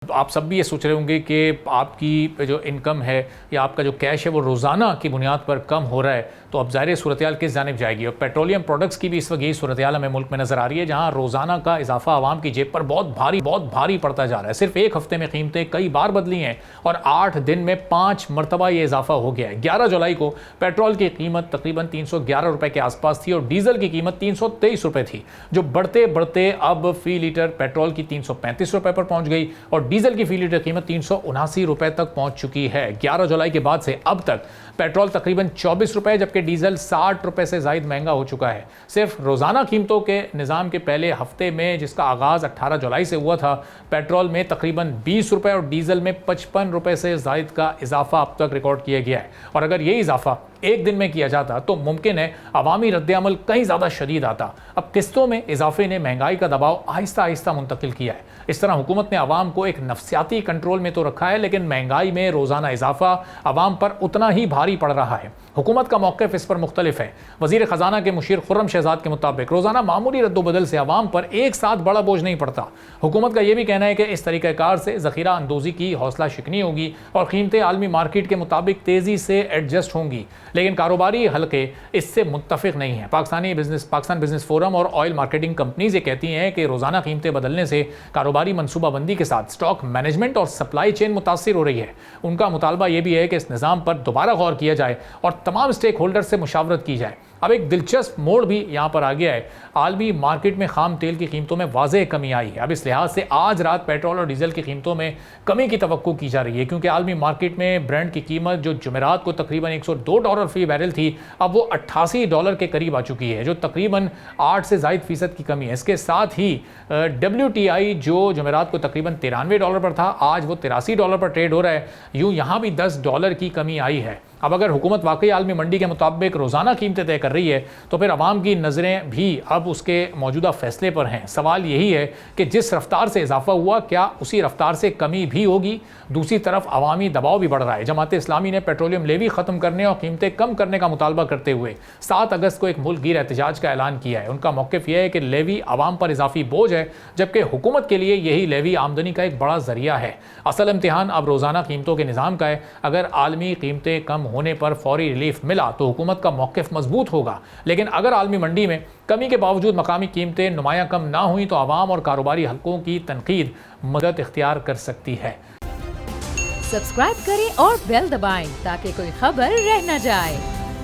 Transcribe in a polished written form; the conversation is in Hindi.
आप सब भी ये सोच रहे होंगे कि आपकी जो इनकम है या आपका जो कैश है वो रोज़ाना की बुनियाद पर कम हो रहा है, तो अब ज़ाहिर सूरत-ए-हाल किस जानिब जाएगी। और पेट्रोलियम प्रोडक्ट्स की भी इस वक्त यही सूरत-ए-हाल हमें मुल्क में नज़र आ रही है, जहाँ रोज़ाना का इजाफा आवाम की जेब पर बहुत भारी पड़ता जा रहा है। सिर्फ एक हफ्ते में कीमतें कई बार बदली हैं और 8 दिन में 5 मरतबा ये इजाफा हो गया है। 11 जुलाई को पेट्रोल की कीमत तकरीबन 311 रुपये के आसपास थी और डीजल की कीमत 323 रुपये थी, जो बढ़ते बढ़ते अब फी लीटर पेट्रोल की 335 रुपये पर पहुंच गई और डीजल की फी लीटर कीमत 379 रुपए तक पहुंच चुकी है। 11 जुलाई के बाद से अब तक पेट्रोल तकरीबन 24 रुपए जबकि डीजल 60 रुपए से ज्यादा महंगा हो चुका है। सिर्फ रोजाना कीमतों के निजाम के पहले हफ्ते में, जिसका आगाज 18 जुलाई से हुआ था, पेट्रोल में तकरीबन 20 रुपए और डीजल में 55 रुपए से ज्यादा का इजाफा अब तक रिकॉर्ड किया गया है। और अगर ये इजाफा एक दिन में किया जाता तो मुमकिन है अवामी रद्द-ए-अमल कहीं ज़्यादा शदीद आता। अब किस्तों में इजाफे ने महंगाई का दबाव आहिस्ता आहिस्ता मुंतकिल किया है। इस तरह हुकूमत ने अवाम को एक नफ्सियाती कंट्रोल में तो रखा है, लेकिन महंगाई में रोज़ाना इजाफा अवाम पर उतना ही भारी पड़ रहा है। हुकूमत का मौक़िफ़ इस पर मुख्तलिफ है। वज़ीर ख़जाना के मुशीर खुर्रम शहजाद के मुताबिक रोज़ाना मामूली रद्दोबदल से अवाम पर एक साथ बड़ा बोझ नहीं पड़ता। हुकूमत का यह भी कहना है कि इस तरीक़ाकार से ज़ख़ीरा अंदोज़ी की हौसला शिकनी होगी और कीमतें आलमी मार्केट के मुताबिक तेज़ी से एडजस्ट होंगी, लेकिन कारोबारी हल्के इससे मुत्तफ़िक़ नहीं है। पाकिस्तान बिजनेस फोरम और ऑयल मार्केटिंग कंपनीज ये कहती हैं कि रोज़ाना कीमतें बदलने से कारोबारी मनसूबाबंदी के साथ स्टॉक मैनेजमेंट और सप्लाई चेन मुतासिर हो रही है। उनका मुतालबा यह भी है कि इस निज़ाम पर दोबारा गौर किया जाए और तमाम स्टेक होल्डर से मुशावरत की जाए। अब एक दिलचस्प मोड़ भी यहाँ पर आ गया है। आलमी मार्केट में खाम तेल की कीमतों में वाज़ेह कमी आई है। अब इस लिहाज से आज रात पेट्रोल और डीजल की कीमतों में कमी की तवक्को की जा रही है, क्योंकि आलमी मार्केट में ब्रेंट की कीमत जो जुमेरात को तकरीबन $102 फी बैरल थी, अब वो $88 के करीब आ चुकी है, जो तकरीबन 8 से ज़ायद फीसद की कमी है। इसके साथ ही WTI जो जुमेरात को तकरीबन $93 पर था, आज वो $83 पर ट्रेड हो रहा है। यूँ यहाँ भी $10 की कमी आई है। अब अगर हुकूमत वाकई आलमी मंडी के मुताबिक रोज़ाना कीमतें तय कर रही है, तो फिर अवाम की नज़रें भी अब उसके मौजूदा फैसले पर हैं। सवाल यही है कि जिस रफ्तार से इजाफा हुआ, क्या उसी रफ्तार से कमी भी होगी? दूसरी तरफ अवामी दबाव भी बढ़ रहा है। जमात इस्लामी ने पेट्रोलियम लेवी ख़त्म करने और कीमतें कम करने का मुतालबा करते हुए 7 अगस्त को एक मुल्क गिर एहतजाज का ऐलान किया है। उनका मौक़िफ़ यह है कि लेवी अवाम पर इजाफी बोझ है, जबकि हुकूमत के लिए यही लेवी आमदनी का एक बड़ा जरिया है। असल इम्तिहान अब रोज़ाना कीमतों के निज़ाम का है। अगर आलमी कीमतें कम होने पर फौरी रिलीफ मिला तो हुकूमत का मौक़िफ़ मजबूत होगा, लेकिन अगर आलमी मंडी में कमी के बावजूद मकामी कीमतें नुमाया कम ना हुई तो आवाम और कारोबारी हल्कों की तनकीद मदद इख्तियार कर सकती है। सब्सक्राइब करें और बेल दबाएं ताकि कोई खबर रह न जाए।